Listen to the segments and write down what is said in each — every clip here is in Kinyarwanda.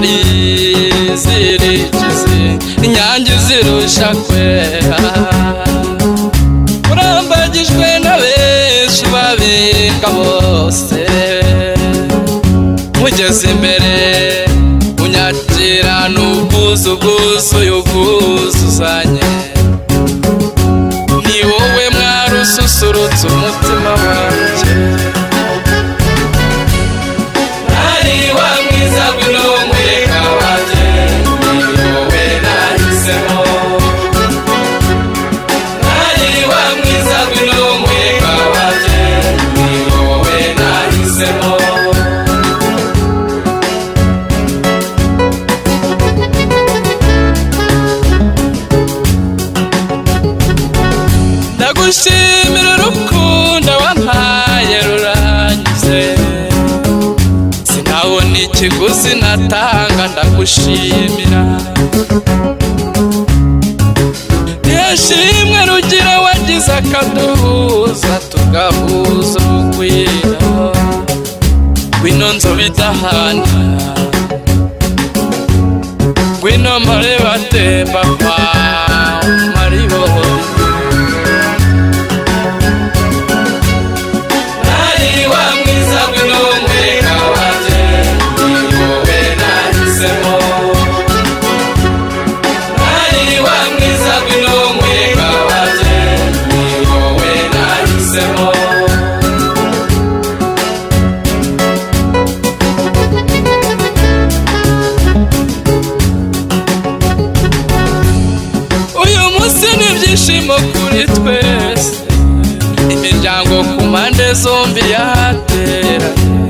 zari zirikize inyange zirusha kwera urambagijwe na benshi babika bose mugeze imbere unyakira n'ubwuzu bwuzuye ubwuzuzanye ni wowe mwari ususurutse umutima wanjye ari wa mwiza ngwino mureka wanjye ni wowe nahisemo ari wa mwiza ngwino mureka wanjye ni wowe nahisemo ndagushimira urukundo wampaye ruranyuze sinabona ikiguzi natanga ndagushimira nishimwe rugira wagize akaduhuza tugahuza urugwiro ngwino nzobe idahana ngwino mpore batemba kwa maribori ibyishimo kuri twese imiryango ku mpande zombi yateranye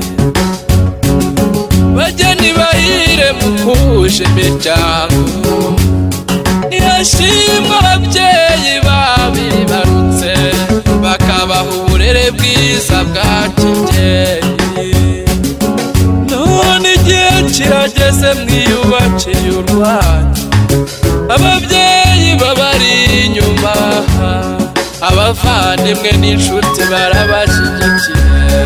bageni bahire muhuje imiryango irashimwa ababyeyi babibarutse bakabaha uburere bwiza bwa kibyeyi none igihe kirageze mwiyubakiye urwanyu ababyeyi babari inyuma abavandimwe n'inshuti barabashyigikiye